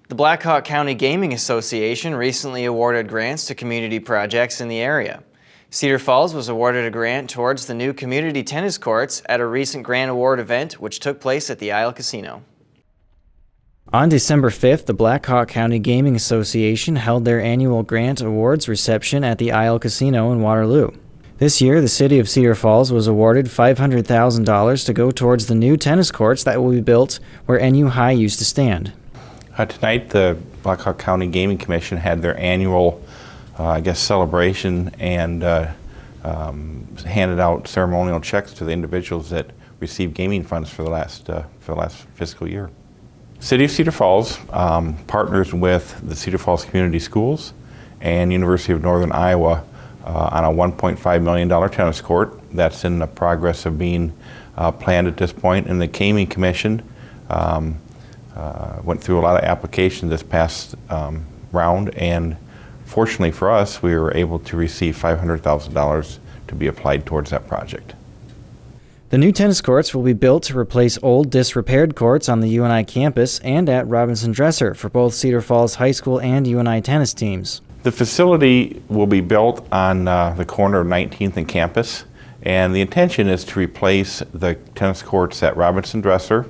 The Blackhawk County Gaming Association recently awarded grants to community projects in the area. Cedar Falls was awarded a grant towards the new community tennis courts at a recent grant award event which took place at the Isle Casino. On December 5th, the Blackhawk County Gaming Association held their annual grant awards reception at the Isle Casino in Waterloo. This year, the city of Cedar Falls was awarded $500,000 to go towards the new tennis courts that will be built where NU High used to stand. Tonight, the Blackhawk County Gaming Commission had their annual, celebration and handed out ceremonial checks to the individuals that received gaming funds for the last fiscal year. City of Cedar Falls partners with the Cedar Falls Community Schools and University of Northern Iowa on a $1.5 million tennis court that's in the progress of being planned at this point. And the Gaming Commission went through a lot of applications this past round, and fortunately for us, we were able to receive $500,000 to be applied towards that project. The new tennis courts will be built to replace old disrepaired courts on the UNI campus and at Robinson Dresser for both Cedar Falls High School and UNI tennis teams. The facility will be built on the corner of 19th and Campus, and the intention is to replace the tennis courts at Robinson Dresser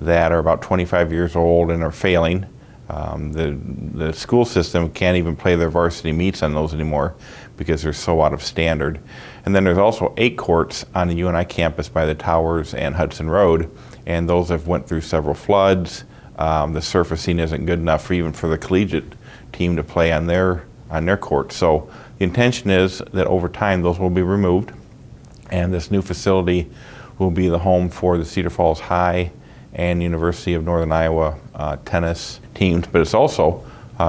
that are about 25 years old and are failing. The school system can't even play their varsity meets on those anymore because they're so out of standard. And then there's also 8 courts on the UNI campus by the towers and Hudson Road, and those have went through several floods. The surfacing isn't good enough even for the collegiate team to play on their court. So the intention is that over time those will be removed, and this new facility will be the home for the Cedar Falls High and University of Northern Iowa tennis teams, but it's also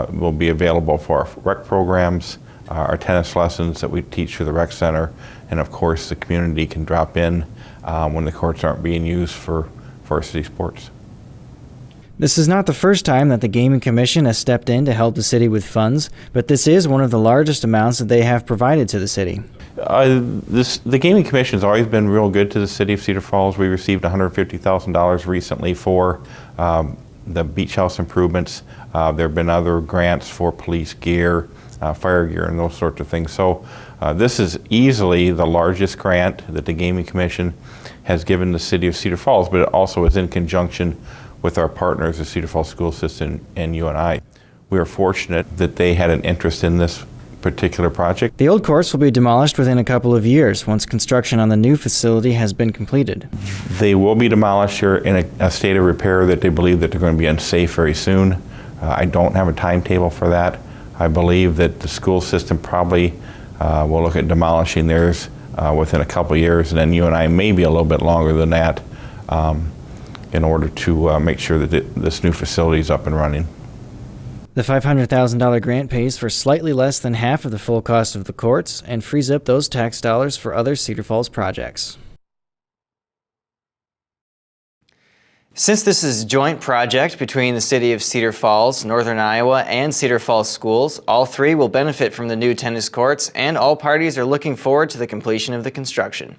will be available for our rec programs, our tennis lessons that we teach through the rec center, and of course the community can drop in when the courts aren't being used for varsity sports. This is not the first time that the Gaming Commission has stepped in to help the city with funds, but this is one of the largest amounts that they have provided to the city. The Gaming Commission has always been real good to the city of Cedar Falls. We received $150,000 recently for the beach house improvements. There have been other grants for police gear, fire gear, and those sorts of things. So this is easily the largest grant that the Gaming Commission has given the city of Cedar Falls, but it also is in conjunction with our partners, the Cedar Falls School System and UNI. We are fortunate that they had an interest in this particular project. The old courts will be demolished within a couple of years once construction on the new facility has been completed. They will be demolished here in a state of repair that they believe that they're going to be unsafe very soon. I don't have a timetable for that. I believe that the school system probably will look at demolishing theirs within a couple of years, and then UNI maybe a little bit longer than that in order to make sure that this new facility is up and running. The $500,000 grant pays for slightly less than half of the full cost of the courts and frees up those tax dollars for other Cedar Falls projects. Since this is a joint project between the City of Cedar Falls, Northern Iowa, and Cedar Falls Schools, all three will benefit from the new tennis courts, and all parties are looking forward to the completion of the construction.